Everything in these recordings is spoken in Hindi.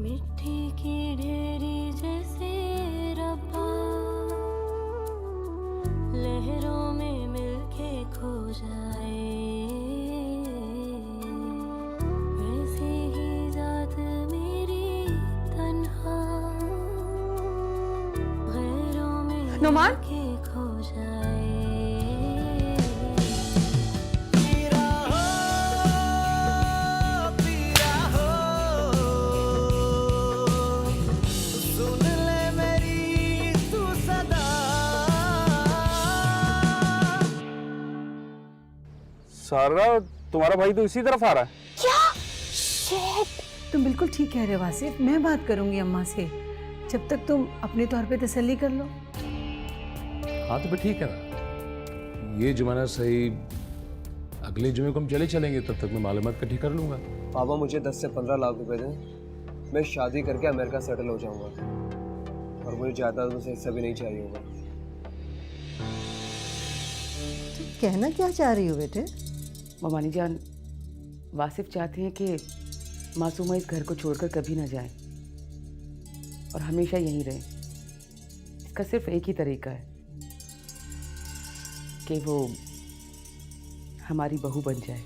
मिट्टी की ढेरी जैसे रब्बा, लहरों में मिलके खो जाए, वैसे ही जात मेरी तन्हा, गैरों में नुमान? मिलके खो जाए। सारा, तुम्हारा भाई तो इसी तरफ आ रहा है। क्या? शिट! तुम बिल्कुल ठीक कह रहे हो वासिफ, मैं बात करूंगी अम्मा से, जब तक तुम अपने तौर पे तसल्ली कर लो। हाँ तो फिर ठीक है ना, ये जुमाना सही, अगले जुमे को हम चलेंगे, तब तक मैं मालूमात इकट्ठी कर लूंगा। पापा मुझे 10 से 15 लाख रुपए दें, मैं शादी करके अमेरिका सेटल हो जाऊंगा और मुझे जायदादों से हिस्सा भी नहीं चाहिए होगा। कहना क्या चाह रही हो बेटे? ममानी जान, वासिफ चाहते हैं कि मासूमा इस घर को छोड़कर कभी ना जाए और हमेशा यहीं रहे। इसका सिर्फ एक ही तरीका है कि वो हमारी बहू बन जाए।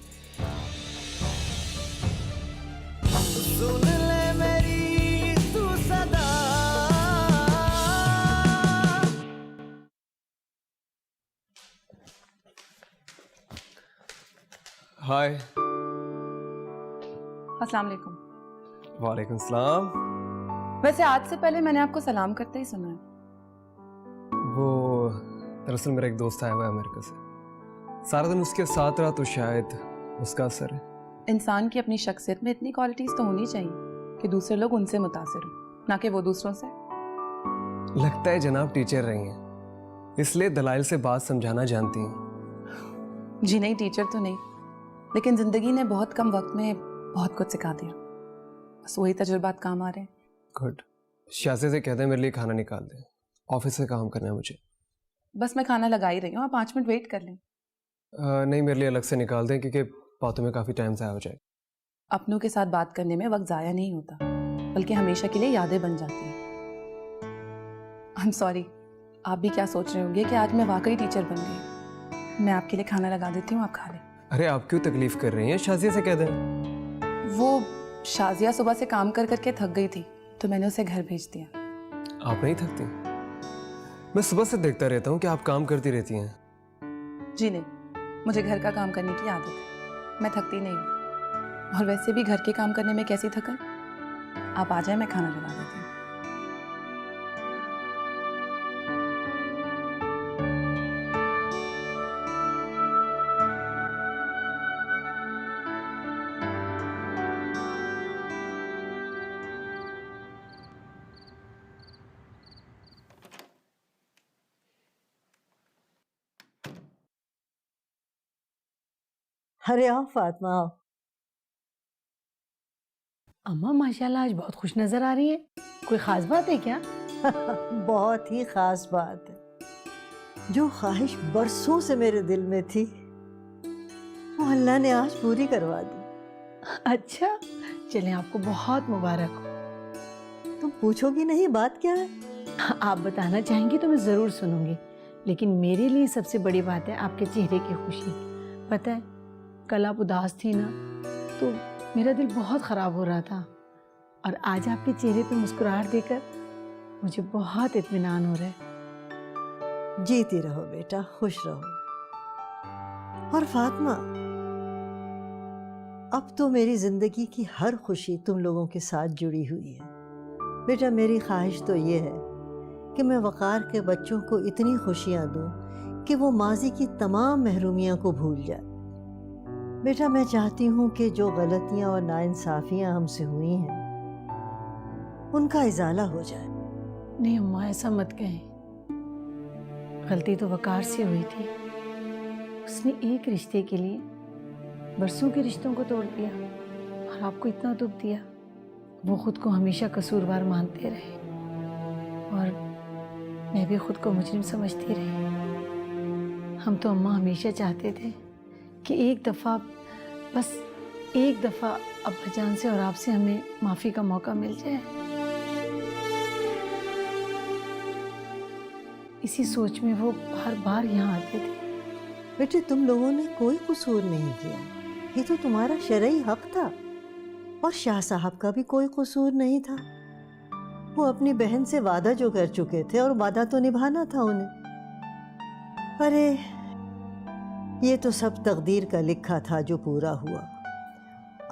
सुन ले मेरी तू सदा। हाय। अस्सलाम वालेकुम। वालेकुम सलाम। वैसे आज से पहले मैंने आपको सलाम करते ही सुना है। वो दरअसल मेरा एक दोस्त आया हुआ है अमेरिका से, सारा दिन उसके साथ रहा तो शायद उसका असर है। इंसान की अपनी शख्सियत में इतनी क्वालिटीज तो होनी चाहिए कि दूसरे लोग उनसे मुतासिर हो, ना कि वो दूसरों से। लगता है जनाब टीचर रही हैं, इसलिए दलाइल से बात समझाना जानती हैं। जी नहीं, टीचर तो नहीं, लेकिन जिंदगी ने बहुत कम वक्त में बहुत कुछ सिखा दिया। बस वही तजुर्बात काम आ रहे हैं। गुड। शाज़े से कहते हैं मेरे लिए खाना निकाल दें, ऑफिस से काम करना है मुझे। बस मैं खाना लगा ही रही हूँ, आप 5 मिनट वेट कर लें। नहीं, मेरे लिए अलग से निकाल दें क्योंकि बातों में काफ़ी टाइम ज़ाया हो जाए। अपनों के साथ बात करने में वक्त ज़ाया नहीं होता, बल्कि हमेशा के लिए यादें बन जाती हैं। आई एम सॉरी, आप भी क्या सोच रहे होंगे कि आज मैं वाकई टीचर बन गई। मैं आपके लिए खाना लगा देती हूँ, आप खा लें। अरे आप क्यों तकलीफ कर रही हैं, शाज़िया से कह दें। वो शाजिया सुबह से काम कर करके थक गई थी, तो मैंने उसे घर भेज दिया। आप नहीं थकती? मैं सुबह से देखता रहता हूँ कि आप काम करती रहती हैं। जी नहीं, मुझे घर का काम करने की आदत है, मैं थकती नहीं हूँ। और वैसे भी घर के काम करने में कैसी थकन। आप आ जाए, मैं खाना लगा देती हूँ। अरे आओ फातिमा आओ। अम्मा माशाल्लाह आज बहुत खुश नजर आ रही है, कोई खास बात है क्या? बहुत ही खास बात है। जो ख्वाहिश बरसों से मेरे दिल में थी वो अल्लाह ने आज पूरी करवा दी। अच्छा, चलें, आपको बहुत मुबारक हो। तुम पूछोगी नहीं बात क्या है? आप बताना चाहेंगी तो मैं ज़रूर सुनूंगी, लेकिन मेरे लिए सबसे बड़ी बात है आपके चेहरे की खुशी। पता है, कल आप उदास थी ना, तो मेरा दिल बहुत ख़राब हो रहा था, और आज आपके चेहरे पे मुस्कुराहट देकर मुझे बहुत इत्मीनान हो रहा है। जीती रहो बेटा, खुश रहो। और फातिमा, अब तो मेरी जिंदगी की हर खुशी तुम लोगों के साथ जुड़ी हुई है। बेटा मेरी ख्वाहिश तो ये है कि मैं वक़ार के बच्चों को इतनी खुशियाँ दूँ कि वो माजी की तमाम महरूमियाँ को भूल जाए। बेटा मैं चाहती हूँ कि जो गलतियाँ और नाइंसाफ़ियाँ हमसे हुई हैं उनका इजाला हो जाए। नहीं अम्मा, ऐसा मत कहें, गलती तो वकार से हुई थी। उसने एक रिश्ते के लिए बरसों के रिश्तों को तोड़ दिया और आपको इतना दुख दिया। वो खुद को हमेशा कसूरवार मानते रहे और मैं भी खुद को मुजरिम समझती रही। हम तो अम्मा हमेशा चाहते थे कि एक दफ़ा बस एक दफ़ा अब्बाजान से और आपसे हमें माफ़ी का मौका मिल जाए, इसी सोच में वो बार बार यहाँ आते थे। बेटे तुम लोगों ने कोई कसूर नहीं किया, ये तो तुम्हारा शरई हक था। और शाह साहब का भी कोई कसूर नहीं था। वो अपनी बहन से वादा जो कर चुके थे और वादा तो निभाना था उन्हें। अरे ये तो सब तकदीर का लिखा था जो पूरा हुआ।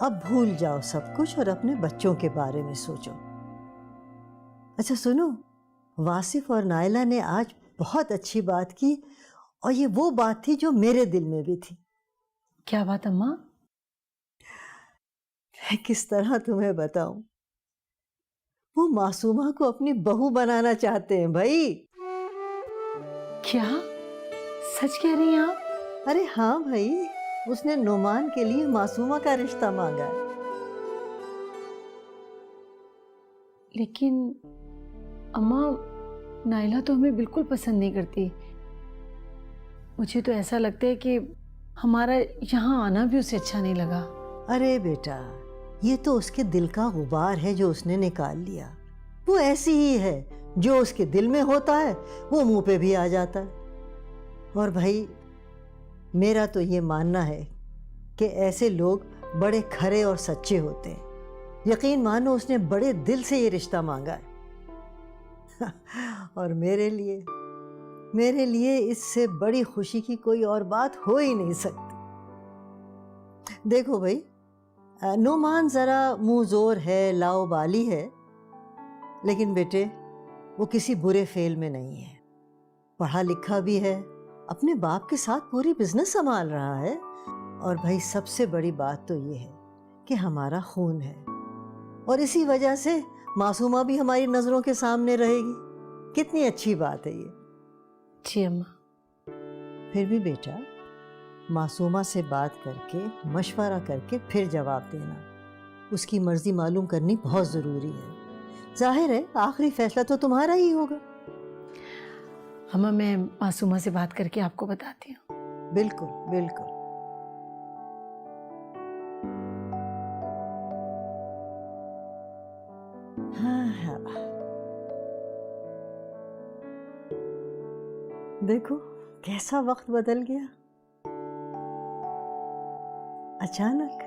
अब भूल जाओ सब कुछ और अपने बच्चों के बारे में सोचो। अच्छा सुनो, वासिफ और नायला ने आज बहुत अच्छी बात की और ये वो बात थी जो मेरे दिल में भी थी। क्या बात अम्मा? मैं किस तरह तुम्हें बताऊं, वो मासूमा को अपनी बहू बनाना चाहते हैं भाई। क्या सच कह रही हैं आप? अरे हाँ भाई, उसने नुमान के लिए मासूमा का रिश्ता मांगा है। लेकिन अम्मा, नाइला तो हमें बिल्कुल पसंद नहीं करती। मुझे तो ऐसा लगता है कि हमारा यहाँ आना भी उसे अच्छा नहीं लगा। अरे बेटा, ये तो उसके दिल का गुबार है जो उसने निकाल लिया। वो ऐसी ही है, जो उसके दिल में होता है वो मुंह पे भी आ जाता है। और भाई मेरा तो ये मानना है कि ऐसे लोग बड़े खरे और सच्चे होते हैं। यकीन मानो उसने बड़े दिल से ये रिश्ता मांगा है। और मेरे लिए इससे बड़ी खुशी की कोई और बात हो ही नहीं सकती। देखो भाई, नुमान ज़रा मुँह ज़ोर है, लाओबाली है, लेकिन बेटे वो किसी बुरे फेल में नहीं है। पढ़ा लिखा भी है, अपने बाप के साथ पूरी बिजनेस संभाल रहा है। और भाई सबसे बड़ी बात तो ये है कि हमारा खून है और इसी वजह से मासूमा भी हमारी नज़रों के सामने रहेगी। कितनी अच्छी बात है ये। जी अम्मा। फिर भी बेटा, मासूमा से बात करके मशवरा करके फिर जवाब देना। उसकी मर्जी मालूम करनी बहुत ज़रूरी है। जाहिर है आखिरी फैसला तो तुम्हारा ही होगा। अम्मा, मैं मासूमा से बात करके आपको बताती हूँ। बिल्कुल बिल्कुल। हाँ। देखो कैसा वक्त बदल गया अचानक।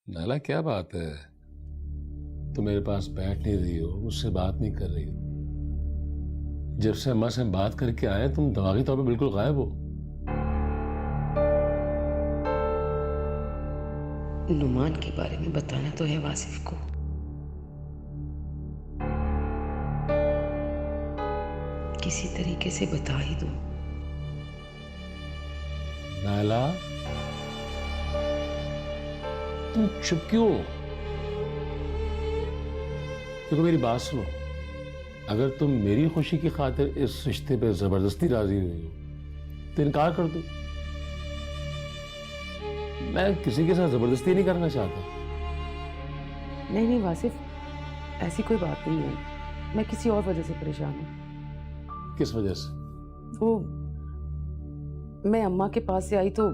नाला, क्या बात है? तुम मेरे पास बैठ नहीं रही हो, मुझसे बात नहीं कर रही हो। जब से अम्मा से हम बात करके आए तुम दिमागी तौर पे बिल्कुल गायब हो। नुमान के बारे में बताना तो है वासिफ को। किसी तरीके से बता ही दो। नाला, तुम चुप क्यों? देखो मेरी बात सुनो, अगर तुम मेरी खुशी की खातिर इस रिश्ते पे जबरदस्ती राजी हुई हो तो इनकार कर दो। मैं किसी के साथ जबरदस्ती नहीं करना चाहता। नहीं वासिफ, ऐसी कोई बात नहीं है। मैं किसी और वजह से परेशान हूँ। किस वजह से? वो मैं अम्मा के पास से आई तो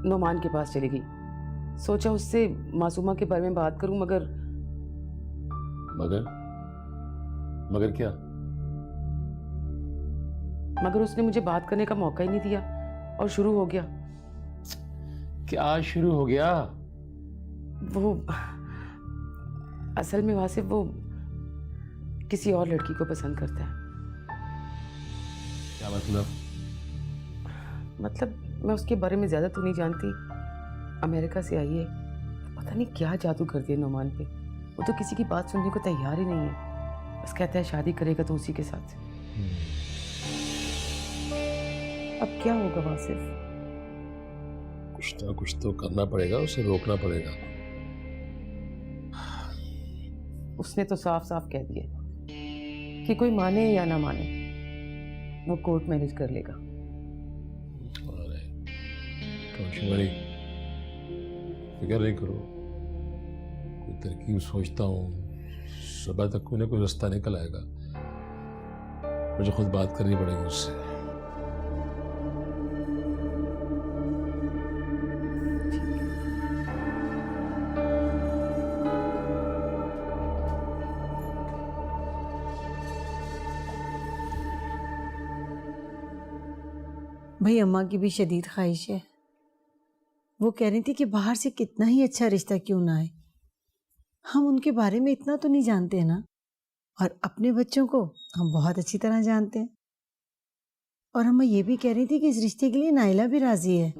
नुमान के पास चली गई। सोचा उससे मासूमा के बारे में बात करूं, मगर क्या? मगर उसने मुझे बात करने का मौका ही नहीं दिया और शुरू हो गया। क्या शुरू हो गया? वो असल में वासिफ वो किसी और लड़की को पसंद करता है। क्या मतलब? मतलब मैं उसके बारे में ज्यादा तो नहीं जानती। अमेरिका से आई है, पता नहीं क्या जादू कर दिया नुमान पे। वो तो किसी की बात सुनने को तैयार ही नहीं है। बस कहता है शादी करेगा तो उसी के साथ। अब क्या होगा वासिफ? कुछ ना कुछ तो करना पड़ेगा, उसे रोकना पड़ेगा। उसने तो साफ साफ कह दिया कि कोई माने या ना माने वो कोर्ट मैरिज कर लेगा। अरे टेंशन वाली फिक्र नहीं करो, कोई तरकीब सोचता हूँ, सुबह तक कोई ना कोई रास्ता निकल आएगा। मुझे खुद बात करनी पड़ेगी उससे। भाई अम्मा की भी शदीद ख्वाहिश है। वो कह रही थी कि बाहर से कितना ही अच्छा रिश्ता क्यों ना आए, हम उनके बारे में इतना तो नहीं जानते ना, और अपने बच्चों को हम बहुत अच्छी तरह जानते हैं। और अम्मा ये भी कह रही थी कि इस रिश्ते के लिए नाइला भी राजी है।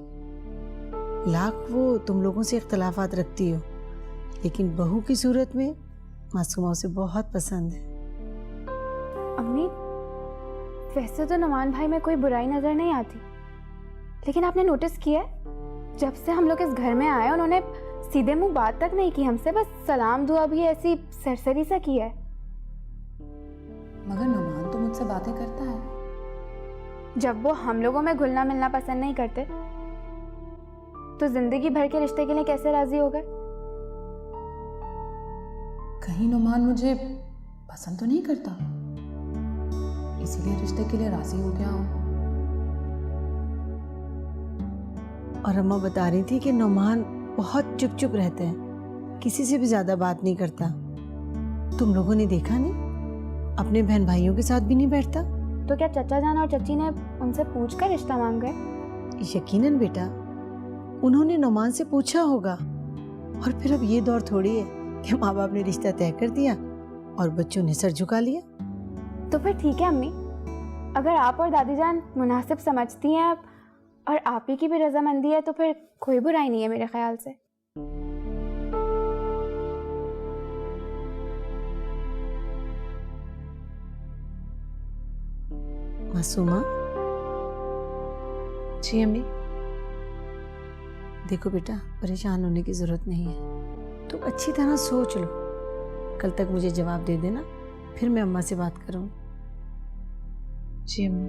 लाख वो तुम लोगों से इख्तलाफात रखती हो, लेकिन बहू की सूरत में मासूमा उसे बहुत पसंद है। अम्मी, वैसे तो नुमान भाई में कोई बुराई नजर नहीं आती, लेकिन आपने नोटिस किया है जब से हम लोग इस घर में आए उन्होंने सीधे मुंह बात तक नहीं की हमसे, बस सलाम दुआ भी ऐसी सरसरी सा किया है। मगर नुमान तो मुझसे बातें करता है। जब वो हम लोगों में घुलना मिलना पसंद नहीं करते तो जिंदगी भर के रिश्ते के लिए कैसे राजी हो गए? कहीं नुमान मुझे पसंद तो नहीं करता, इसीलिए रिश्ते के लिए राजी हो गया हूँ। और अम्मा बता रही थी कि नुमान बहुत चुप चुप रहते हैं, किसी से भी ज्यादा बात नहीं करता। तुम लोगों ने देखा नहीं, अपने बहन भाइयों के साथ भी नहीं बैठता। तो क्या चचा जान और चची ने उनसे पूछकर रिश्ता मांग गए? यकीनन बेटा, उन्होंने नुमान से पूछा होगा। और फिर अब ये दौर थोड़ी है कि माँ बाप ने रिश्ता तय कर दिया और बच्चों ने सर झुका लिया। तो फिर ठीक है अम्मी, अगर आप और दादी जान मुनासिब समझती हैं और आप ही की भी रजामंदी है तो फिर कोई बुराई नहीं है मेरे ख्याल से। मासूमा, जी अम्मी। देखो बेटा, परेशान होने की जरूरत नहीं है। तुम अच्छी तरह सोच लो, कल तक मुझे जवाब दे देना, फिर मैं अम्मा से बात करूँ। जी अम्मी।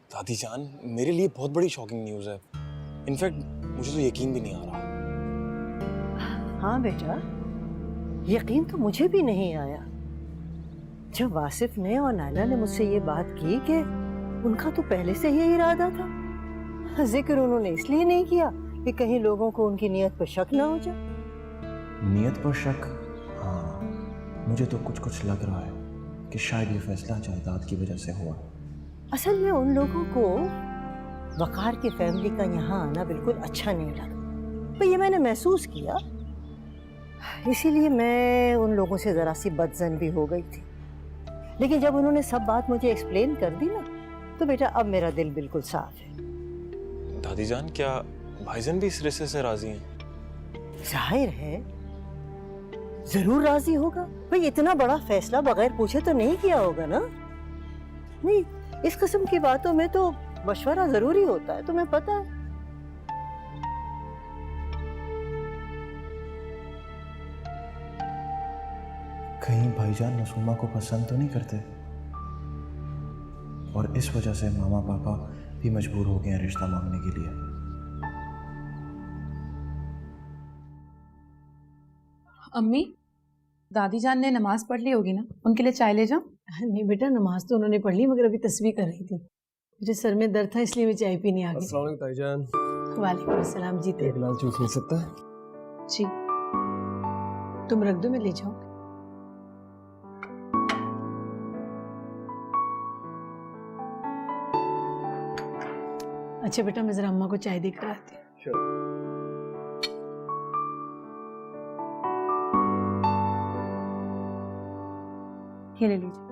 दादी जान, मेरे लिए बहुत बड़ी शॉकिंग न्यूज़ है। इनफैक्ट मुझे तो यकीन भी नहीं आ रहा। हाँ बेटा, यकीन तो मुझे भी नहीं आया जब वासिफ ने और नायला ने मुझसे ये बात की कि उनका तो पहले से ही इरादा था। जिक्र उन्होंने इसलिए नहीं किया कि कहीं लोगों को उनकी नीयत पर शक ना हो जाए। नीयत पर शक? हाँ, मुझे तो कुछ कुछ लग रहा है कि शायद ये फैसला जायदाद की वजह से हुआ। असल में उन लोगों को वकार की फैमिली का यहाँ आना बिल्कुल अच्छा नहीं लगा, तो ये मैंने महसूस किया, इसीलिए मैं उन लोगों से ज़रा सी बदजन भी हो गई थी। लेकिन जब उन्होंने सब बात मुझे एक्सप्लेन कर दी ना, तो बेटा अब मेरा दिल बिल्कुल साफ है। दादी जान, क्या भाईजान भी इस रिश्ते से राजी हैं? जाहिर है, जरूर राजी होगा। भाई इतना बड़ा फैसला बगैर पूछे तो नहीं किया होगा ना। नहीं, इस किस्म की बातों में तो मशवरा जरूरी होता है, तुम्हें पता है। कहीं भाईजान मासूमा को पसंद तो नहीं करते और इस वजह से मामा पापा भी मजबूर हो गए हैं रिश्ता मांगने के लिए। अम्मी, दादी जान ने नमाज पढ़ ली होगी ना, उनके लिए चाय ले जाऊं? नहीं बेटा, नमाज तो उन्होंने पढ़ ली, मगर अभी तस्बीह कर रही थी। मुझे सर में दर्द था, इसलिए मैं चाय पीने आ गई। अस्सलाम वालेकुम ताईजान। वालेकुम अस्सलाम। जीते एक गिलास जूस मिल सकता है? जी। तुम रख दो, मैं ले जाऊं। अच्छा बेटा, मैं जरा अम्मा को चाय देकर आती हूँ। ये ले लीजिए।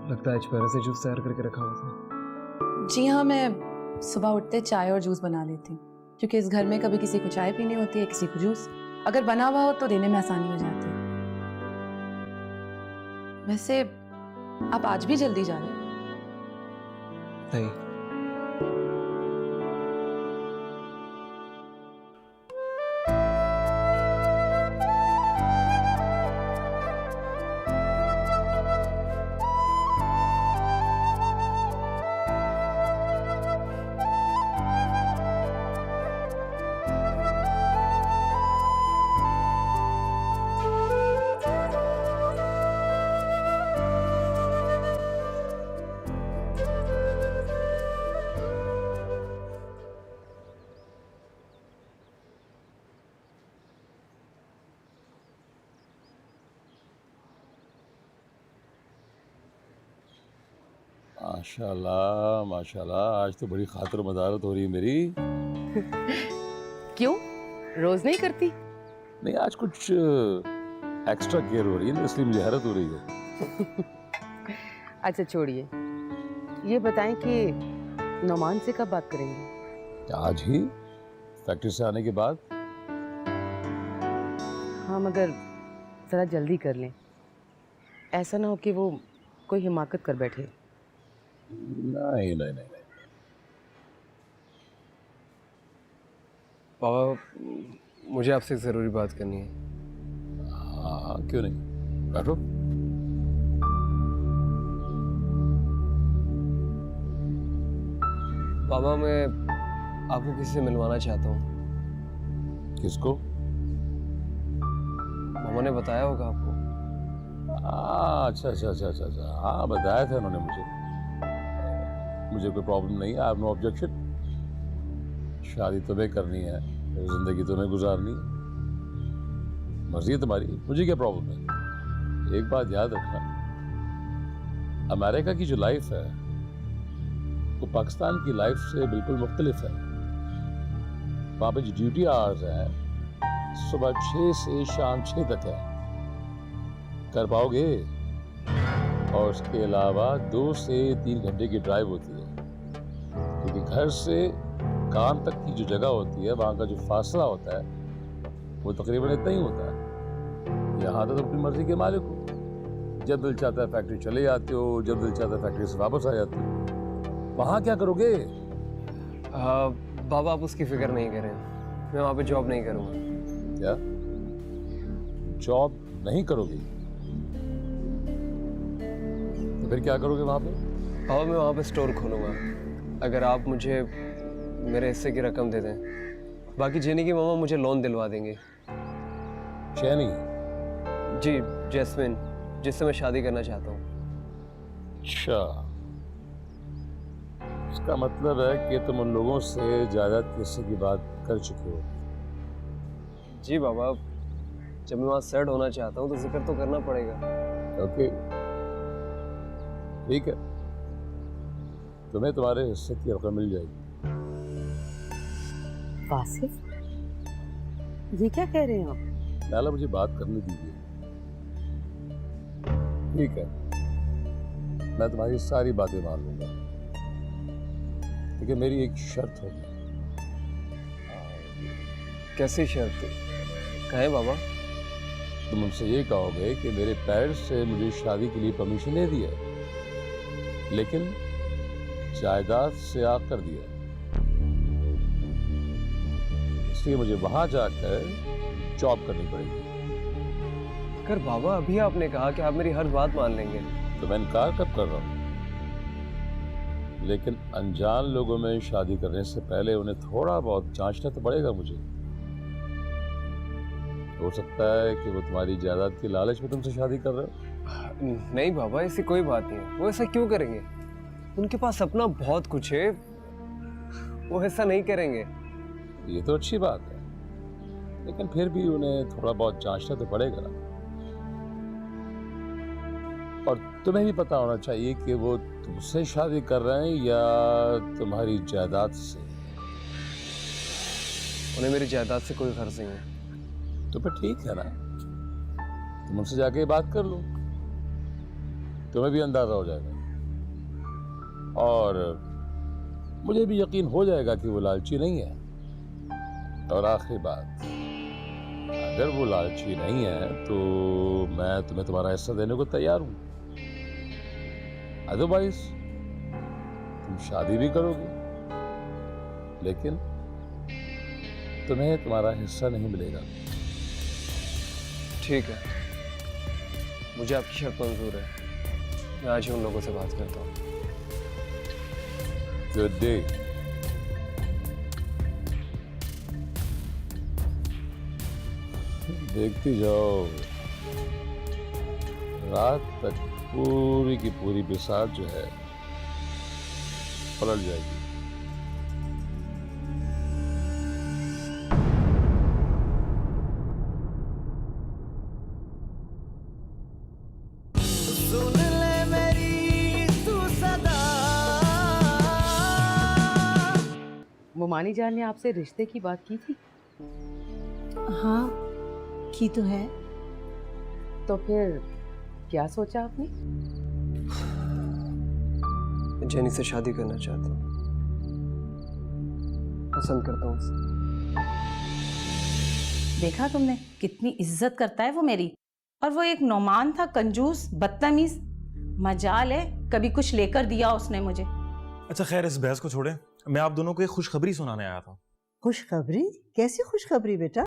लगता है पहले से जूस तैयार करके रखा हुआ था। जी हाँ, मैं सुबह उठते चाय और जूस बना लेती हूँ, क्योंकि इस घर में कभी किसी को चाय पीनी होती है, किसी को जूस। अगर बना हुआ हो तो देने में आसानी हो जाती है। वैसे आप आज भी जल्दी जा रहे हैं? नहीं, माशाल्लाह माशाल्लाह, आज तो बड़ी खातिर मदारत हो रही है मेरी। क्यों, रोज नहीं करती? नहीं, आज कुछ एक्स्ट्रा केयर हो रही है ना, इसलिए मुझे हैरत हो रही है। अच्छा छोड़िए, ये बताएं कि नौमान से कब बात करेंगे? आज ही फैक्ट्री से आने के बाद। हाँ, मगर ज़रा जल्दी कर लें, ऐसा ना हो कि वो कोई हिमाकत कर बैठे। नहीं नहीं नहीं नहीं। पापा मुझे आपसे एक ज़रूरी बात करनी है। हाँ, क्यों नहीं, बैठो। पापा मैं आपको किसी से मिलवाना चाहता हूँ। किसको? मामा ने बताया होगा आपको। अच्छा अच्छा अच्छा अच्छा अच्छा, हाँ बताया था उन्होंने मुझे कोई प्रॉब्लम नहीं है, आई हैव नो ऑब्जेक्शन। शादी तुम्हें करनी है, जिंदगी तुम्हें गुजारनी है, मर्जी है तुम्हारी, मुझे क्या प्रॉब्लम है। एक बात याद रखना, अमेरिका की जो लाइफ है वो पाकिस्तान की लाइफ से बिल्कुल मुख्तलिफ है। वहाँ पे जो ड्यूटी आवर्स हैं सुबह 6 से शाम 6 तक है, कर पाओगे? और उसके अलावा 2 से 3 घंटे की ड्राइव होती है, क्योंकि घर से काम तक की जो जगह होती है वहाँ का जो फासला होता है वो तकरीबन इतना ही होता है। यहाँ तो तुम अपनी मर्जी के मालिक हो, जब दिल चाहता है फैक्ट्री चले जाते हो, जब दिल चाहता है फैक्ट्री से वापस आ जाते हो। वहाँ क्या करोगे? बाबा आप उसकी फिक्र नहीं करें, मैं वहाँ पे जॉब नहीं करूँगा। क्या जॉब नहीं करोगे? तो फिर क्या करोगे वहाँ पे? पापा मैं वहाँ पे स्टोर खोलूँगा, अगर आप मुझे मेरे हिस्से की रकम दे दें। बाकी जेनी की मामा मुझे लोन दिलवा देंगे। शैनी? जी, जैस्मिन, जिससे मैं शादी करना चाहता हूँ। अच्छा, इसका मतलब है कि तुम उन लोगों से जायदाद के हिस्से की बात कर चुके हो। जी बाबा, जब मैं वहाँ सेट होना चाहता हूँ तो जिक्र तो करना पड़ेगा। ओके ठीक है, तुम्हें तुम्हारे हिस्से की रकम मिल जाएगी। वासिफ, ये क्या कह रहे हैं आप? नाला मुझे बात करने दीजिए। ठीक है, मैं तुम्हारी सारी बातें मान लूंगा, लेकिन मेरी एक शर्त होगी। कैसी शर्त? कहें बाबा? तुम उनसे ये कहोगे कि मेरे पेरेंट्स से मुझे शादी के लिए परमिशन दे दी है, लेकिन जायदाद से आग कर दिया, इसलिए मुझे वहां जाकर जॉब करनी पड़ेगी। कर बाबा, अभी आपने कहा कि आप मेरी हर बात मान लेंगे। तो मैं इनकार कब कर रहा हूँ? लेकिन अनजान लोगों में शादी करने से पहले उन्हें थोड़ा बहुत जांचना तो पड़ेगा मुझे। हो सकता है कि वो तुम्हारी जायदाद की लालच में तुमसे शादी कर रहे हो। नहीं बाबा, ऐसी कोई बात नहीं है। वो ऐसा क्यों करेंगे? उनके पास अपना बहुत कुछ है, वो ऐसा नहीं करेंगे। ये तो अच्छी बात है, लेकिन फिर भी उन्हें थोड़ा बहुत जांचना तो पड़ेगा ना। और तुम्हें भी पता होना चाहिए कि वो तुमसे शादी कर रहे हैं या तुम्हारी जायदाद से। उन्हें मेरी जायदाद से कोई गर्ज नहीं है। तो फिर ठीक है ना, तुम उनसे जाके बात कर लो, तुम्हें भी अंदाजा हो जाएगा और मुझे भी यकीन हो जाएगा कि वो लालची नहीं है। और आखिरी बात, अगर वो लालची नहीं है तो मैं तुम्हें तुम्हारा हिस्सा देने को तैयार हूं। अदरवाइज तुम शादी भी करोगे लेकिन तुम्हें तुम्हारा हिस्सा नहीं मिलेगा। ठीक है, मुझे आपकी शर्त मंजूर है। मैं आज ही उन लोगों से बात करता हूँ। Good day. देखती जाओ, रात तक पूरी की पूरी बिसात जो है पलट जाएगी। मोमानी जान ने आपसे रिश्ते की बात की थी? हाँ की तो है। तो फिर क्या सोचा आपने? मैं जेनी से शादी करना चाहता हूँ, पसंद करता हूँ उसे। देखा तुमने कितनी इज्जत करता है वो मेरी, और वो एक नौमान था कंजूस बदतमीज। मजाल है कभी कुछ लेकर दिया उसने मुझे। अच्छा खैर, इस बहस को छोड़े, मैं आप दोनों को एक खुशखबरी सुनाने आया था। खुशखबरी? कैसी खुशखबरी बेटा?